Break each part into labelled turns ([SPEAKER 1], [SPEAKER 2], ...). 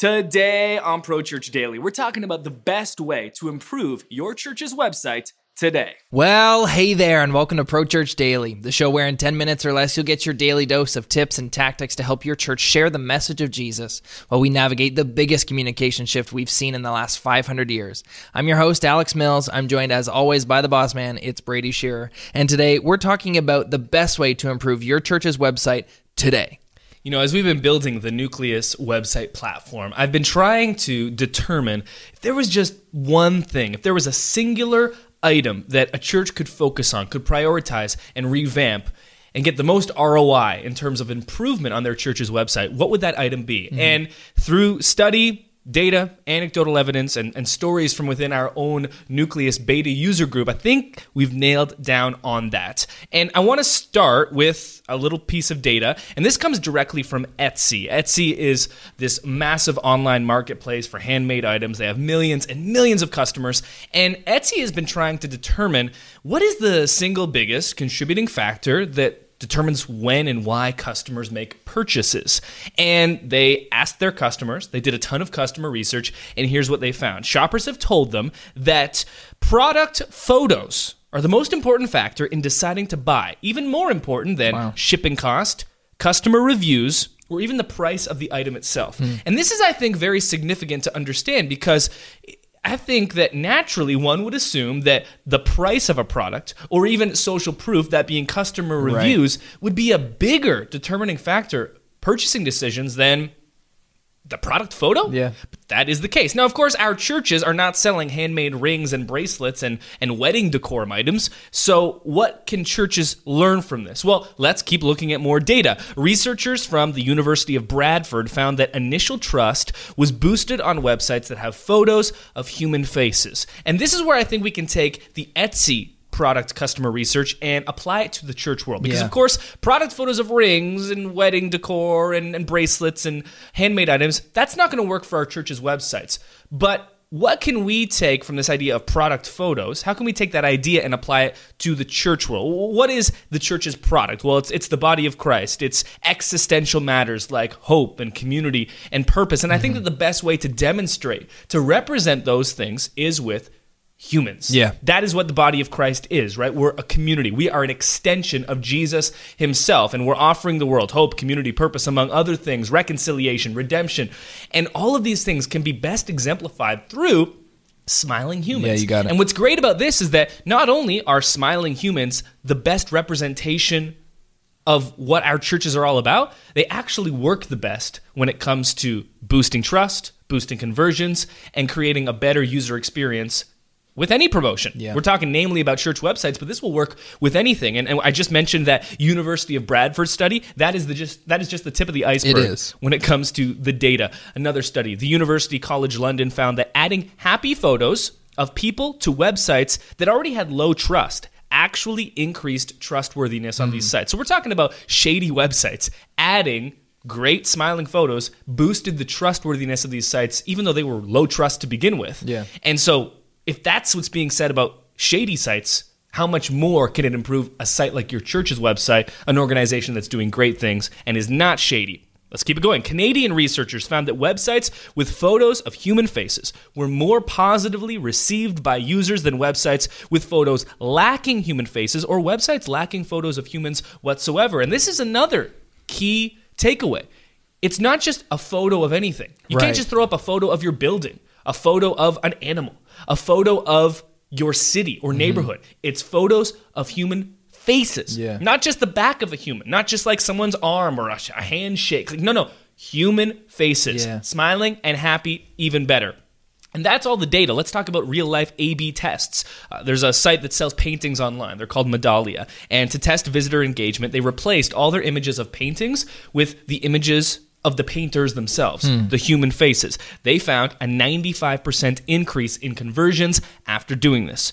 [SPEAKER 1] Today on Pro Church Daily, we're talking about the best way to improve your church's website today.
[SPEAKER 2] Well, hey there, and welcome to Pro Church Daily, the show where in 10 minutes or less you'll get your daily dose of tips and tactics to help your church share the message of Jesus while we navigate the biggest communication shift we've seen in the last 500 years. I'm your host, Alex Mills. I'm joined as always by the boss man, it's Brady Shearer. And today we're talking about the best way to improve your church's website today.
[SPEAKER 3] You know, as we've been building the Nucleus website platform, I've been trying to determine if there was just one thing, if there was a singular item that a church could focus on, could prioritize and revamp and get the most ROI in terms of improvement on their church's website, what would that item be? And through study, data, anecdotal evidence, and stories from within our own Nucleus beta user group, I think we've nailed down on that. And I want to start with a little piece of data, and this comes directly from Etsy. Etsy is this massive online marketplace for handmade items. They have millions and millions of customers, and Etsy has been trying to determine what is the single biggest contributing factor that determines when and why customers make purchases. And they asked their customers, they did a ton of customer research, and here's what they found. Shoppers have told them that product photos are the most important factor in deciding to buy, even more important than shipping cost, customer reviews, or even the price of the item itself. And this is, I think, very significant to understand because I think that naturally one would assume that the price of a product or even social proof, that being customer reviews, would be a bigger determining factor purchasing decisions than the product photo.
[SPEAKER 2] Yeah.
[SPEAKER 3] But that is the case. Now, of course, our churches are not selling handmade rings and bracelets and wedding decorum items. So what can churches learn from this? Well, let's keep looking at more data. Researchers from the University of Bradford found that initial trust was boosted on websites that have photos of human faces. And this is where I think we can take the Etsy product customer research and apply it to the church world. Because, of course, product photos of rings and wedding decor and bracelets and handmade items, that's not going to work for our church's websites. But what can we take from this idea of product photos? How can we take that idea and apply it to the church world? What is the church's product? Well, it's the body of Christ. It's existential matters like hope and community and purpose. And I think that the best way to demonstrate, to represent those things is with humans.
[SPEAKER 2] Yeah.
[SPEAKER 3] That is what the body of Christ is, right? We're a community. We are an extension of Jesus himself, and we're offering the world hope, community, purpose, among other things, reconciliation, redemption. And all of these things can be best exemplified through smiling humans.
[SPEAKER 2] Yeah, you got it.
[SPEAKER 3] And what's great about this is that not only are smiling humans the best representation of what our churches are all about, they actually work the best when it comes to boosting trust, boosting conversions, and creating a better user experience with any promotion.
[SPEAKER 2] Yeah.
[SPEAKER 3] We're talking namely about church websites, but this will work with anything. And I just mentioned that University of Bradford study. That is just the tip of the iceberg.
[SPEAKER 2] It is.
[SPEAKER 3] When it comes to the data. Another study, the University College London found that adding happy photos of people to websites that already had low trust actually increased trustworthiness on these sites. So we're talking about shady websites. Adding great smiling photos boosted the trustworthiness of these sites, even though they were low trust to begin with.
[SPEAKER 2] Yeah.
[SPEAKER 3] And so if that's what's being said about shady sites, how much more can it improve a site like your church's website, an organization that's doing great things and is not shady? Let's keep it going. Canadian researchers found that websites with photos of human faces were more positively received by users than websites with photos lacking human faces or websites lacking photos of humans whatsoever. And this is another key takeaway. It's not just a photo of anything. You can't just throw up a photo of your building, a photo of an animal, a photo of your city or neighborhood. It's photos of human faces.
[SPEAKER 2] Yeah.
[SPEAKER 3] Not just the back of a human, not just like someone's arm or a handshake. Like, no, human faces.
[SPEAKER 2] Yeah.
[SPEAKER 3] Smiling and happy, even better. And that's all the data. Let's talk about real-life A/B tests. There's a site that sells paintings online. They're called Medalia. And to test visitor engagement, they replaced all their images of paintings with the images of the painters themselves, the human faces. They found a 95% increase in conversions after doing this.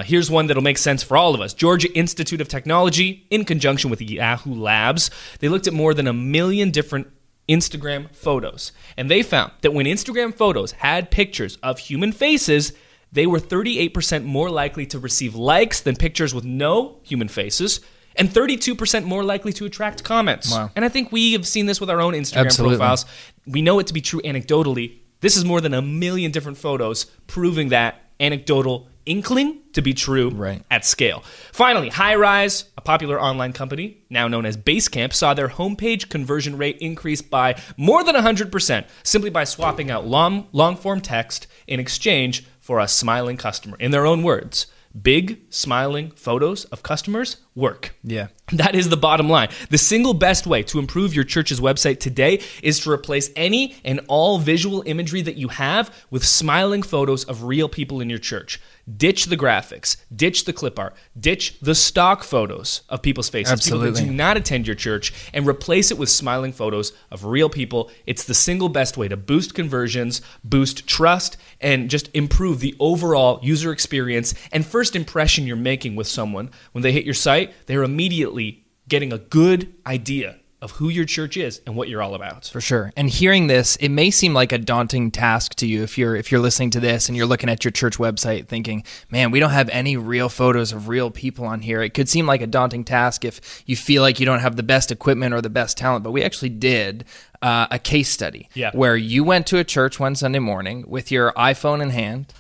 [SPEAKER 3] Here's one that'll make sense for all of us. Georgia Institute of Technology, in conjunction with Yahoo Labs, they looked at more than 1 million different Instagram photos. And they found that when Instagram photos had pictures of human faces, they were 38% more likely to receive likes than pictures with no human faces, and 32% more likely to attract comments.
[SPEAKER 2] Wow.
[SPEAKER 3] And I think we have seen this with our own Instagram
[SPEAKER 2] Absolutely.
[SPEAKER 3] profiles. We know it to be true anecdotally. This is more than 1 million different photos proving that anecdotal inkling to be true at scale. Finally, Highrise, a popular online company now known as Basecamp, saw their homepage conversion rate increase by more than 100% simply by swapping out long-form text in exchange for a smiling customer. In their own words, big, smiling photos of customers work.
[SPEAKER 2] Yeah.
[SPEAKER 3] That is the bottom line. The single best way to improve your church's website today is to replace any and all visual imagery that you have with smiling photos of real people in your church. Ditch the graphics, ditch the clip art, ditch the stock photos of people's faces,
[SPEAKER 2] Absolutely.
[SPEAKER 3] people who do not attend your church, and replace it with smiling photos of real people. It's the single best way to boost conversions, boost trust, and just improve the overall user experience and first impression you're making with someone. When they hit your site, they're immediately getting a good idea of who your church is and what you're all about.
[SPEAKER 2] For sure. And hearing this, it may seem like a daunting task to you if you're listening to this and you're looking at your church website thinking, man, we don't have any real photos of real people on here. It could seem like a daunting task if you feel like you don't have the best equipment or the best talent, but we actually did a case study where you went to a church one Sunday morning with your iPhone in hand,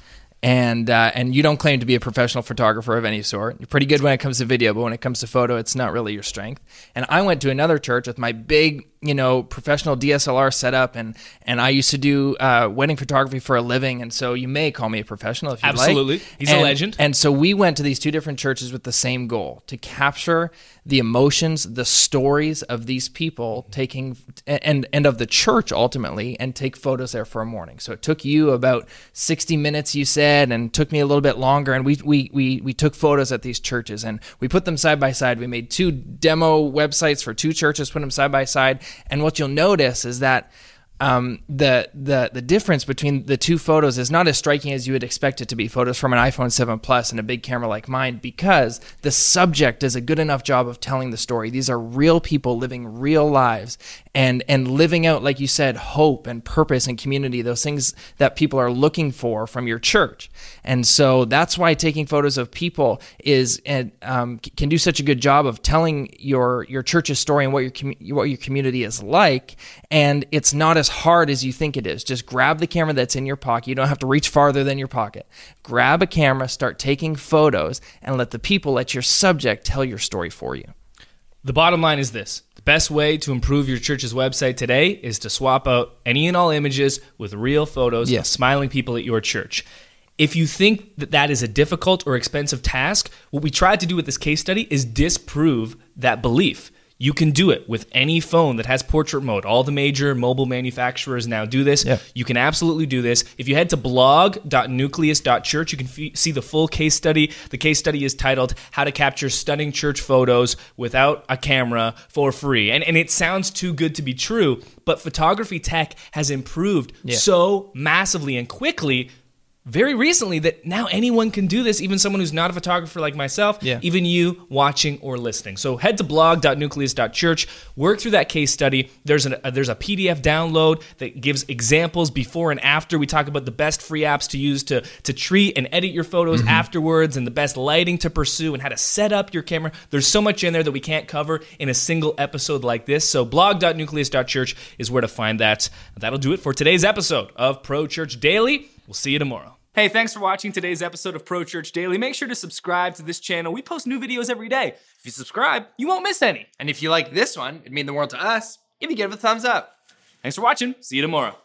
[SPEAKER 2] and you don't claim to be a professional photographer of any sort. You're pretty good when it comes to video, but when it comes to photo, it's not really your strength. And I went to another church with my big, professional DSLR setup, and I used to do wedding photography for a living, and so you may call me a professional if you like.
[SPEAKER 3] Absolutely. He's a legend.
[SPEAKER 2] And so we went to these two different churches with the same goal, to capture the emotions, the stories of these people taking, and of the church ultimately, and take photos there for a morning. So it took you about 60 minutes, you said, and took me a little bit longer, and we took photos at these churches, and we put them side by side. We made 2 demo websites for 2 churches, put them side by side, and what you'll notice is that the difference between the 2 photos is not as striking as you would expect it to be. Photos from an iPhone 7 Plus and a big camera like mine, because the subject does a good enough job of telling the story. These are real people living real lives and living out, like you said, hope and purpose and community, those things that people are looking for from your church. And so that's why taking photos of people can do such a good job of telling your church's story and what your community is like. And it's not as hard as you think it is. Just grab the camera that's in your pocket. You don't have to reach farther than your pocket. Grab a camera, start taking photos, and let your subject tell your story for you.
[SPEAKER 3] The bottom line is this. The best way to improve your church's website today is to swap out any and all images with real photos of smiling people at your church. If you think that is a difficult or expensive task, what we tried to do with this case study is disprove that belief. You can do it with any phone that has portrait mode. All the major mobile manufacturers now do this. Yeah. You can absolutely do this. If you head to blog.nucleus.church, you can see the full case study. The case study is titled How to Capture Stunning Church Photos Without a Camera for Free. And it sounds too good to be true, but photography tech has improved so massively and quickly very recently that now anyone can do this, even someone who's not a photographer like myself, even you watching or listening. So head to blog.nucleus.church, work through that case study. There's a PDF download that gives examples before and after. We talk about the best free apps to use to treat and edit your photos afterwards, and the best lighting to pursue, and how to set up your camera. There's so much in there that we can't cover in a single episode like this. So blog.nucleus.church is where to find that. That'll do it for today's episode of Pro Church Daily. We'll see you tomorrow.
[SPEAKER 1] Hey, thanks for watching today's episode of Pro Church Daily. Make sure to subscribe to this channel. We post new videos every day. If you subscribe, you won't miss any.
[SPEAKER 2] And if you like this one, it'd mean the world to us if you give it a thumbs up.
[SPEAKER 1] Thanks for watching. See you tomorrow.